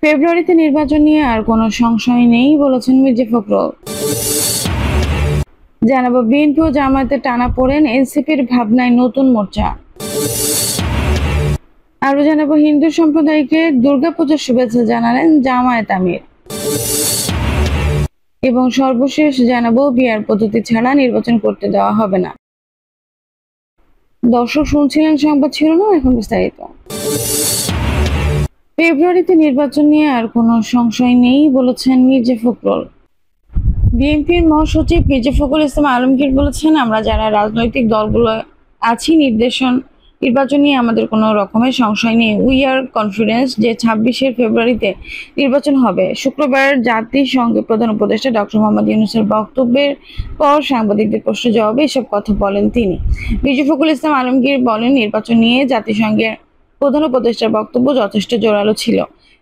ফেব্রুয়ারিতে নির্বাচন নিয়ে আর কোনো সংশয় নেই বলেছেন মির্জা ফখরুল। জানাবো বিএনপি ও জামায়াতের টানাপোড়েন, এনসিপির ভাবনায় নতুন মোর্চা। আরো জানাবো হিন্দু সম্প্রদায়কে দুর্গাপূজার শুভেচ্ছা জানালেন জামায়াত আমির। এবং সর্বশেষ জানাবো বিআর পদ্ধতি ছাড়া নির্বাচন করতে দেওয়া হবে না। দর্শক শুনছিলেন সংবাদ শিরোনাম, এখন বিস্তারিত। ফেব্রুয়ারিতে নির্বাচন নিয়ে আর কোনো সংশয় নেই বলেছেন মির্জা ফখরুল। বিএনপির মহাসচিব মির্জা ফখরুল ইসলাম আলমগীর বলেছেন, আমরা যারা রাজনৈতিক দলগুলো আছি নির্বাচন নিয়ে আমাদের কোনো রকমের সংশয় নেই। উই আর কনফিডেন্স যে 26 ফেব্রুয়ারিতে নির্বাচন হবে। শুক্রবার জাতিসংঘের প্রধান উপদেষ্টা ডক্টর মোহাম্মদ ইউনূসের বক্তব্যের পর সাংবাদিকদের প্রশ্নের জবাবে এসব কথা বলেন তিনি। মির্জা ফখরুল ইসলাম আলমগীর বলেন, নির্বাচন নিয়ে জাতিসংঘের প্রধান উপদেষ্টার বক্তব্য যথেষ্ট জোরালো ছিল।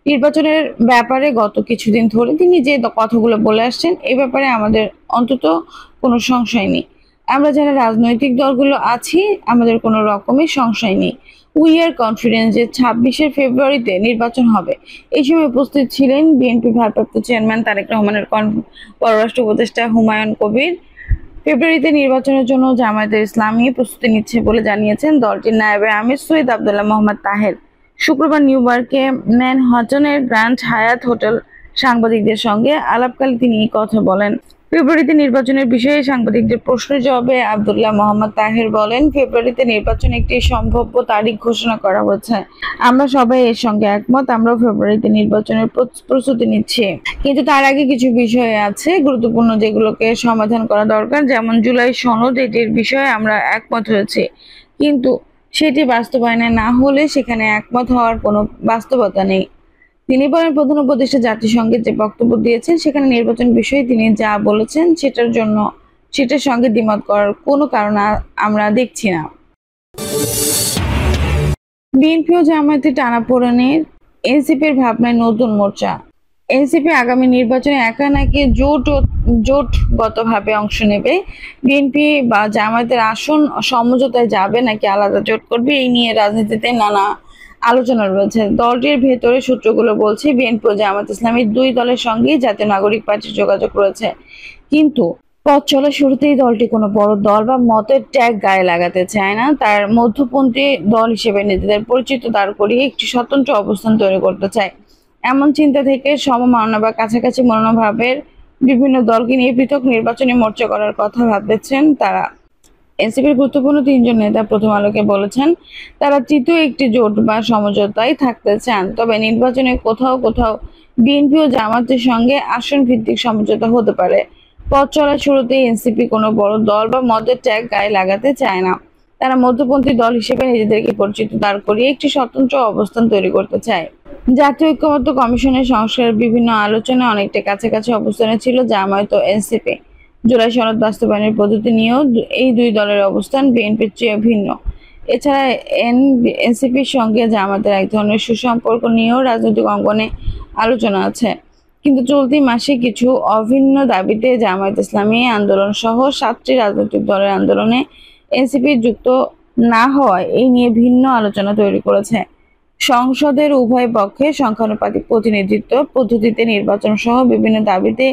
নির্বাচনের ব্যাপারে গত কিছুদিন ধরে তিনি যে কথাগুলো বলে আসছেন, এ ব্যাপারে আমাদের অন্তত কোনো সংশয় নেই। আমরা যারা রাজনৈতিক দলগুলো আছি আমাদের কোনো রকমের সংশয় নেই। উই আর কনফিডেন্স যে 26 ফেব্রুয়ারিতে নির্বাচন হবে। এই সময় উপস্থিত ছিলেন বিএনপির ভারপ্রাপ্ত চেয়ারম্যান তারেক রহমানের পররাষ্ট্র উপদেষ্টা হুমায়ুন কবির। ফেব্রুয়ারিতে নির্বাচনের জন্য জামায়াতে ইসলামী প্রস্তুতি নিচ্ছে বলে জানিয়েছেন দলটির নায়েবে আমির সৈয়দ আব্দুল্লাহ মোহাম্মদ তাহের। শুক্রবার নিউ ইয়র্কে ম্যানহাটনের গ্র্যান্ড হায়াত হোটেল সাংবাদিকদের সঙ্গে আলাপকালে তিনি এই কথা বলেন। ফেব্রুয়ারিতে নির্বাচনের বিষয়ে সাংবাদিকদের প্রশ্নের জবাবে আব্দুল্লাহ মোহাম্মদ তাহের বলেন, ফেব্রুয়ারিতে নির্বাচন একটি সম্ভাব্য তারিখ ঘোষণা করা হয়েছে। আমরা সবাই এর সঙ্গে একমত। আমরাও ফেব্রুয়ারিতে নির্বাচনের প্রস্তুতি নিচ্ছি, কিন্তু তার আগে কিছু বিষয় আছে গুরুত্বপূর্ণ যেগুলোকে সমাধান করা দরকার। যেমন জুলাই সনদ, এটির বিষয়ে আমরা একমত হয়েছি, কিন্তু সেটি বাস্তবায়নে না হলে সেখানে একমত হওয়ার কোনো বাস্তবতা নেই। তিনি বলেন, প্রধান উপদেষ্টা জাতিসংঘের যে বক্তব্য দিয়েছেন সেখানে নির্বাচন বিষয়ে তিনি যা বলেছেন সেটার সঙ্গে দ্বিমত করার কোনো কারণ আমরা দেখছি না। বিএনপি ও জামায়াতের টানাপোড়েনের, এনসিপির ভাবনায় নতুন মোর্চা। এনসিপি আগামী নির্বাচনে একা নাকি জোটগতভাবে অংশ নেবে, বিএনপি বা জামায়াতের আসন সমঝোতায় যাবে নাকি আলাদা জোট করবে, এই নিয়ে রাজনীতিতে নানা আলোচনা রয়েছে। দলটির ভেতরে সূত্রগুলো বলছে, বিএনপি ও জামায়াত ইসলামী দুই দলের সঙ্গেই জাতীয় নাগরিক পার্টির যোগাযোগ রয়েছে, কিন্তু পথ চলার শুরুতেই দলটি কোনো বড় দল বা মতের ট্যাগ গায়ে লাগাতে চায় না। তার মধ্যপন্থী দল হিসেবে নিজেদের পরিচিত দাঁড় করিয়ে একটি স্বতন্ত্র অবস্থান তৈরি করতে চায়। এমন চিন্তা থেকে সমমাননা বা কাছাকাছি মনোভাবের বিভিন্ন দলকে নিয়ে পৃথক নির্বাচনী মোর্চা করার কথা ভাবছেন তারা। এনসিপির গুরুত্বপূর্ণ 3 জন নেতা প্রথম আলোকে বলেছেন, তারা তৃতীয় একটি জোট বা সমঝোতায় থাকতে চান, তবে নির্বাচনে কোথাও কোথাও বিএনপি ও জামায়াতের সঙ্গে আসন ভিত্তিক সমঝোতা হতে পারে। পথ চলার শুরুতেই এনসিপি কোনো বড় দল বা মতের ট্যাগ গায়ে লাগাতে চায় না। তারা মধ্যপন্থী দল হিসেবে নিজেদেরকে পরিচিত দাঁড় করিয়ে একটি স্বতন্ত্র অবস্থান তৈরি করতে চায়। জাতীয় ঐক্যমত্য কমিশনের সংস্কারের বিভিন্ন আলোচনায় অনেকটা কাছাকাছি অবস্থানে ছিল জামায়াত ও এনসিপি। জুলাই সনদ বাস্তবায়নের পদ্ধতি নিয়েও এই দুই দলের অবস্থান বিএনপির চেয়ে ভিন্ন। এছাড়া এনসিপির সঙ্গে জামায়াতের এক ধরনের সুসম্পর্ক নিয়েও রাজনৈতিক অঙ্গনে আলোচনা আছে। কিন্তু চলতি মাসে কিছু অভিন্ন দাবিতে জামায়াত ইসলামী আন্দোলন সহ 7টি রাজনৈতিক দলের আন্দোলনে এনসিপি যুক্ত না হওয়ায় এই নিয়ে ভিন্ন আলোচনা তৈরি করেছে। সংসদের উভয় পক্ষে সংখ্যানুপাতিক প্রতিনিধিত্ব পদ্ধতিতে নির্বাচন সহ বিভিন্ন দাবিতে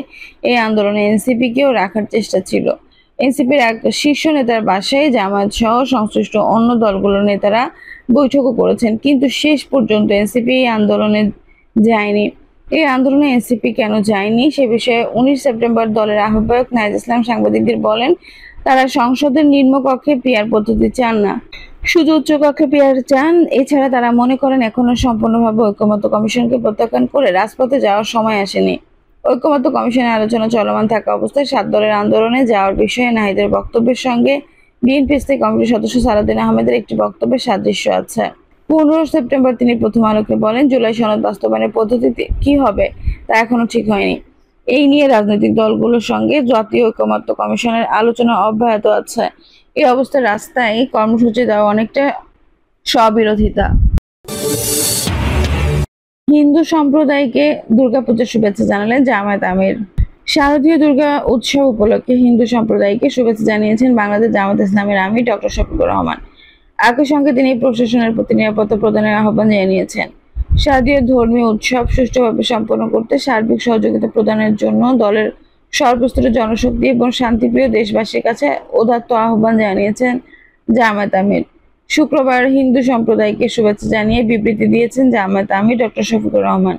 এই আন্দোলনে এনসিপিকেও রাখার চেষ্টা ছিল। এনসিপির এক শীর্ষ নেতার বাসায় জামায়াত সহ সংশ্লিষ্ট অন্য দলগুলোর নেতারা বৈঠকও করেছেন, কিন্তু শেষ পর্যন্ত এনসিপি এই আন্দোলনে যায়নি। এই আন্দোলনে এনসিপি কেন যায়নি সে বিষয়ে 19 সেপ্টেম্বর দলের আহ্বায়ক নাহিদ ইসলাম সাংবাদিকদের বলেন, তারা সংসদের নিম্নকক্ষে পিআর পদ্ধতি চান না, শুধু উচ্চকক্ষে পিআর চান। এছাড়া তারা মনে করেন এখনো সম্পূর্ণভাবে ঐক্যমত্য কমিশনকে প্রত্যাখ্যান করে রাজপথে যাওয়ার সময় আসেনি। ঐক্যমত্য কমিশনের আলোচনা চলমান থাকা অবস্থায় 7 দলের আন্দোলনে যাওয়ার বিষয়ে নাহিদের বক্তব্যের সঙ্গে বিএনপি স্থায়ী কমিটির সদস্য সালাউদ্দিন আহমেদের একটি বক্তব্যের সাদৃশ্য আছে। 15 সেপ্টেম্বর তিনি প্রথম আলোকে বলেন, জুলাই সনদ বাস্তবায়নের পদ্ধতিতে কি হবে তা এখনো ঠিক হয়নি। এই নিয়ে রাজনৈতিক দলগুলোর সঙ্গে জাতীয় ঐক্যমত্য কমিশনের আলোচনা অব্যাহত আছে। এই অবস্থায় রাস্তায় কর্মসূচি দেওয়া অনেকটা স্ববিরোধিতা। হিন্দু সম্প্রদায়কে দুর্গাপূজার শুভেচ্ছা জানালেন জামায়াত আমির। শারদীয় দুর্গা উৎসব উপলক্ষে হিন্দু সম্প্রদায়কে শুভেচ্ছা জানিয়েছেন বাংলাদেশ জামায়াত ইসলামের আমির ডক্টর শফিকুর রহমান। একই সঙ্গে তিনি প্রশাসনের প্রতি নিরাপত্তা প্রদানের আহ্বান জানিয়েছেন। শারদীয় ধর্মীয় উৎসব সুষ্ঠুভাবে সম্পন্ন করতে সার্বিক সহযোগিতা প্রদানের জন্য দলের সর্বস্তরের জনশক্তি এবং শান্তিপ্রিয় দেশবাসীর কাছে উদাত্ত আহ্বান জানিয়েছেন জামায়াত আমির। শুক্রবার হিন্দু সম্প্রদায়কে শুভেচ্ছা জানিয়ে বিবৃতি দিয়েছেন জামায়াত আমির ডক্টর শফিকুর রহমান।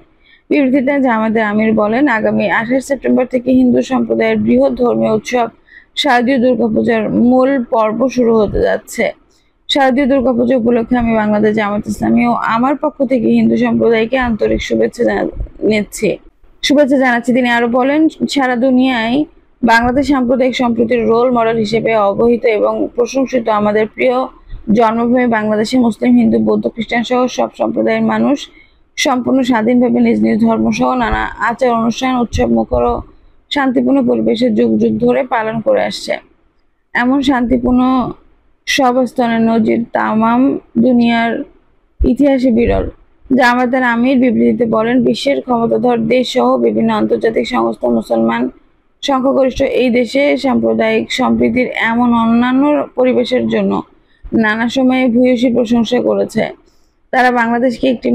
বিবৃতিতে জামায়াতের আমির বলেন, আগামী 28 সেপ্টেম্বর থেকে হিন্দু সম্প্রদায়ের বৃহৎ ধর্মীয় উৎসব শারদীয় দুর্গাপূজার মূল পর্ব শুরু হতে যাচ্ছে। শারদীয় দুর্গাপূজা উপলক্ষে আমি বাংলাদেশ জামায়াত ইসলামী ও আমার পক্ষ থেকে হিন্দু সম্প্রদায়কে আন্তরিক শুভেচ্ছা জানাচ্ছি। তিনি আরো বলেন, সারা দুনিয়ায় বাংলাদেশ সাম্প্রদায়িক সম্প্রীতির রোল মডেল হিসেবে অবহিত এবং প্রশংসিত। আমাদের প্রিয় জন্মভূমি বাংলাদেশে মুসলিম, হিন্দু, বৌদ্ধ, খ্রিস্টান সহ সব সম্প্রদায়ের মানুষ সম্পূর্ণ স্বাধীনভাবে নিজ নিজ ধর্ম সহ নানা আচার অনুষ্ঠান, উৎসব মুখর ও শান্তিপূর্ণ পরিবেশে যুগ যুগ ধরে পালন করে আসছে। এমন শান্তিপূর্ণ সহাবস্থানের নজির তামাম দুনিয়ার ইতিহাসে বিরল। জামায়াতের আমির বিবৃতিতে বলেন, বিশ্বের ক্ষমতাধর দেশ সহ বিভিন্ন আন্তর্জাতিক সংস্থা মুসলমান সংখ্যাগরিষ্ঠ এই দেশে সাম্প্রদায়িক সম্প্রীতির এমন অন্যান্য পরিবেশের জন্য নানা সময়ে ভূয়সী প্রশংসা করেছে। তারা বাংলাদেশকে একটি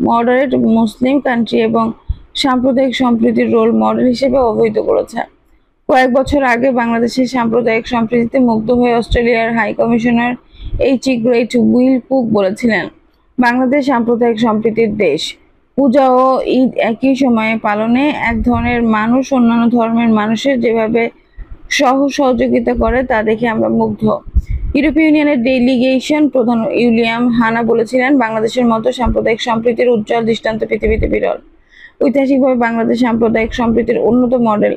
মডারেট মুসলিম কান্ট্রি এবং সাম্প্রদায়িক সম্প্রীতির রোল মডেল হিসেবে অবহিত করেছে। কয়েক বছর আগে বাংলাদেশের সাম্প্রদায়িক সম্প্রীতিতে মুগ্ধ হয়ে অস্ট্রেলিয়ার high commissioner H great Will Cook বলেছিলেন, বাংলাদেশ সাম্প্রদায়িক সম্প্রীতির দেশ। পূজা ও ঈদ একই সময়ে পালনে এক ধরনের মানুষ অন্যান্য ধর্মের মানুষের যেভাবে সহযোগিতা করে তা দেখে আমরা মুগ্ধ। ইউরোপীয় ইউনিয়নের ডেলিগেশন প্রধান উইলিয়াম হানা বলেছিলেন, বাংলাদেশের মতো সাম্প্রদায়িক সম্প্রীতির উজ্জ্বল দৃষ্টান্ত পৃথিবীতে বিরল। ঐতিহাসিকভাবে বাংলাদেশ সাম্প্রদায়িক সম্প্রীতির উন্নত মডেল।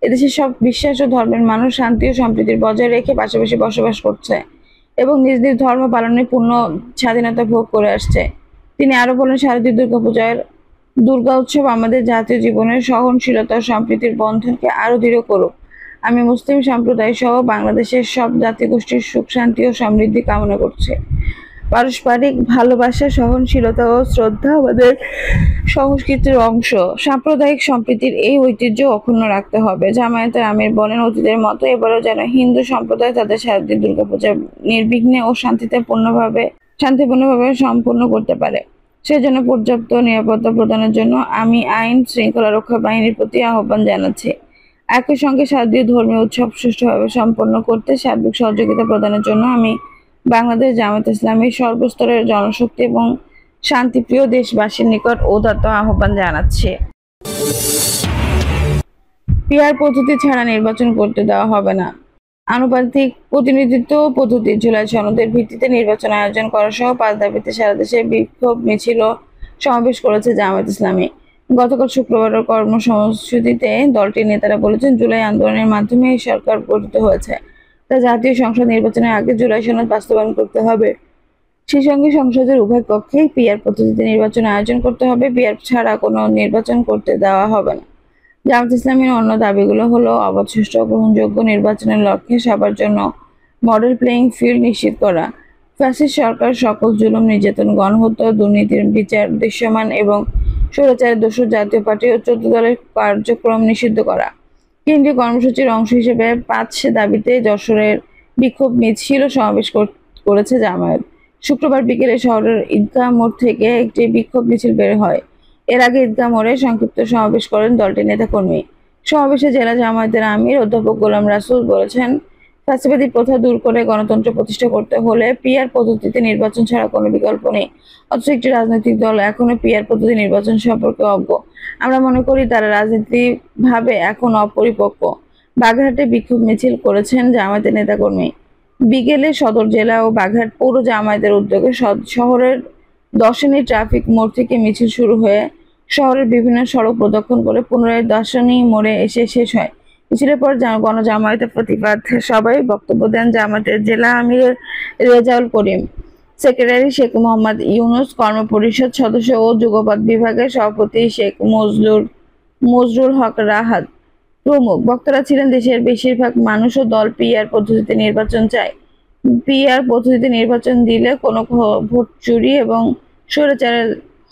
এদেশের সব বিশ্বাস ও ধর্মের মানুষ শান্তি ও সম্প্রীতির বজায় রেখে পাশাপাশি বসবাস করছে এবং নিজ নিজ ধর্ম পালনের পূর্ণ স্বাধীনতা ভোগ করে আসছে। তিনি আরো বলেন, শারদীয় দুর্গা উৎসব আমাদের জাতীয় জীবনের সহনশীলতা ও সম্প্রীতির বন্ধনকে আরো দৃঢ় করুক। আমি মুসলিম সম্প্রদায় সহ বাংলাদেশের সব জাতিগোষ্ঠীর সুখ, শান্তি ও সমৃদ্ধি কামনা করছি। পারস্পরিক ভালোবাসা, সহনশীলতা ও শ্রদ্ধা আমাদের সংস্কৃতির অংশ। সাম্প্রদায়িক সম্প্রীতির এই ঐতিহ্য অক্ষুণ্ণ রাখতে হবে। জামায়াতের আমির বলেন, অতীতের মতো এবারও যেন হিন্দু সম্প্রদায় তাদের শারদীয় দুর্গাপূজা নির্বিঘ্নে ও শান্তিপূর্ণভাবে সম্পূর্ণ করতে পারে। সেজন্য পর্যাপ্ত নিরাপত্তা প্রদানের জন্য আমি আইন শৃঙ্খলা রক্ষা বাহিনীর প্রতি আহ্বান জানাচ্ছি। একই সঙ্গে শারদীয় ধর্মীয় উৎসব সুষ্ঠুভাবে সম্পন্ন করতে সার্বিক সহযোগিতা প্রদানের জন্য আমি বাংলাদেশ জামায়াত ইসলামীর সর্বস্তরের জনশক্তি এবং শান্তিপ্রিয় দেশবাসীর নিকট উদাত্ত আহ্বান জানাচ্ছি। পিআর পদ্ধতি ছাড়া নির্বাচন করতে দেওয়া হবে না। আনুপাতিক প্রতিনিধিত্ব পদ্ধতি জুলাই সনদের ভিত্তিতে নির্বাচন আয়োজন করা সহ 5 দাবিতে সারা দেশে বিক্ষোভ মিছিল ও সমাবেশ করেছে জামায়াত ইসলামী। গতকাল শুক্রবারের কর্মসূচিতে দলটির নেতারা বলেছেন, জুলাই আন্দোলনের মাধ্যমে এই সরকার গঠিত হয়েছে, তা জাতীয় সংসদ নির্বাচনের আগে জুলাই সনদ বাস্তবায়ন করতে হবে। সেই সঙ্গে সংসদের উভয় কক্ষেই পিআর পদ্ধতিতে নির্বাচন আয়োজন করতে হবে। পিআর ছাড়া কোনো নির্বাচন করতে দেওয়া হবে না। জামায়াত ইসলামীর অন্য দাবিগুলো হলো অবাধ, সুষ্ঠু ও গ্রহণযোগ্য নির্বাচনের লক্ষ্যে সবার জন্য মডেল প্লেয়িং ফিল্ড নিশ্চিত করা, ফ্যাসিস্ট সরকার সকল জুলুম, নির্যাতন, গণহত্যা, দুর্নীতির বিচার দৃশ্যমান এবং স্বৈরাচারের দোষর জাতীয় পার্টি ও 14 দলের কার্যক্রম নিষিদ্ধ করা। কেন্দ্রীয় কর্মসূচির অংশ হিসেবে 5 দাবিতে যশোরের বিক্ষোভ মিছিল ও সমাবেশ করেছে জামায়াত। শুক্রবার বিকেলে শহরের ঈদগাহ মোড় থেকে একটি বিক্ষোভ মিছিল বের হয়। এর আগে ঈদগাহ মোড়ে সংক্ষিপ্ত সমাবেশ করেন দলটির নেতাকর্মী। সমাবেশে জেলা জামায়াতের আমির অধ্যাপক গোলাম রাসূল বলেছেন, ফ্যাসিবাদী প্রথা দূর করে গণতন্ত্র প্রতিষ্ঠা করতে হলে পিআর পদ্ধতিতে নির্বাচন ছাড়া কোনো বিকল্প নেই। অথচ একটি রাজনৈতিক দল এখনো পিআর পদ্ধতি নির্বাচন সম্পর্কে অজ্ঞ। আমরা মনে করি তারা রাজনীতিভাবে এখন অপরিপক্ক। বাগেরহাটে বিক্ষোভ মিছিল করেছেন জামায়াতের নেতাকর্মী। বিকেলে সদর জেলা ও বাগেরহাট পৌর জামায়াতের উদ্যোগে শহরের দর্শনী ট্রাফিক মোড় থেকে মিছিল শুরু হয়ে শহরের বিভিন্ন সড়ক প্রদক্ষিণ করে পুনরায় দর্শনী মোড়ে এসে শেষ হয়। মিছিলের পর গণজামায়াতের প্রতিবাদ সভায় বক্তব্য দেন জামায়াতের জেলা আমির রেজাউল করিম, সেক্রেটারি শেখ মোহাম্মদ ইউনুস, কর্মপরিষদ সদস্য ও যুগপৎ বিভাগের সভাপতি শেখ মজরুল হক রাহাত প্রমুখ। বক্তারা ছিলেন, দেশের বেশিরভাগ মানুষ ও দল পিআর পদ্ধতিতে নির্বাচন চায়। পিআর পদ্ধতিতে নির্বাচন দিলে কোনো ভোট চুরি এবং স্বৈরাচার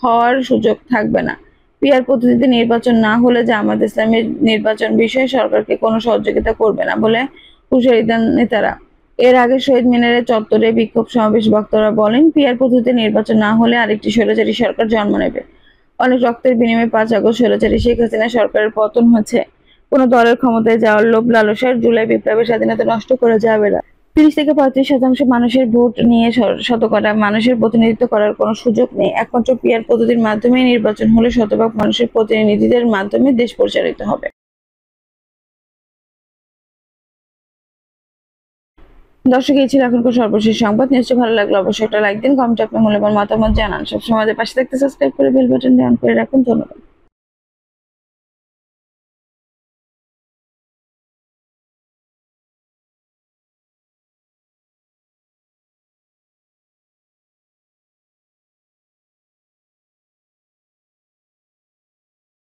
হওয়ার সুযোগ থাকবে না। পিআর পদ্ধতিতে নির্বাচন না হলে জামায়াত ইসলামীর নির্বাচন বিষয়ে সরকারকে কোনো সহযোগিতা করবে না বলে হুঁশিয়ারি দেন নেতারা। এর আগে শহীদ মিনারের চত্বরে বিক্ষোভ সমাবেশ বক্তারা বলেন, পিআর পদ্ধতিতে নির্বাচন না হলে আরেকটি স্বৈরাচারী সরকার জন্ম নেবে। অনেক রক্তের বিনিময়ে 5 আগস্ট স্বৈরাচারী শেখ হাসিনা সরকারের পতন হয়েছে। কোনো দলের ক্ষমতায় যাওয়ার লোভ লালসার জুলাই বিপ্লবের স্বাধীনতা নষ্ট করা যাবে না। 30 থেকে 35% মানুষের ভোট নিয়ে শতকরা মানুষের প্রতিনিধিত্ব করার কোনো সুযোগ নেই। একমাত্র পিআর পদ্ধতির মাধ্যমে নির্বাচন হলে শতভাগ মানুষের প্রতিনিধিদের মাধ্যমে দেশ পরিচালিত হবে। দর্শক, এই ছিল এখনকার সর্বশেষ সংবাদ। নিশ্চয়ই ভালো লাগলো, অবশ্যই একটা লাইক দিন, কমেন্টে আপনার মূল্যবান মতামত জানান। সবসময় আমাদের পাশে থাকতে সাবস্ক্রাইব করে বেল বাটনটি অন করে রাখুন। ধন্যবাদ।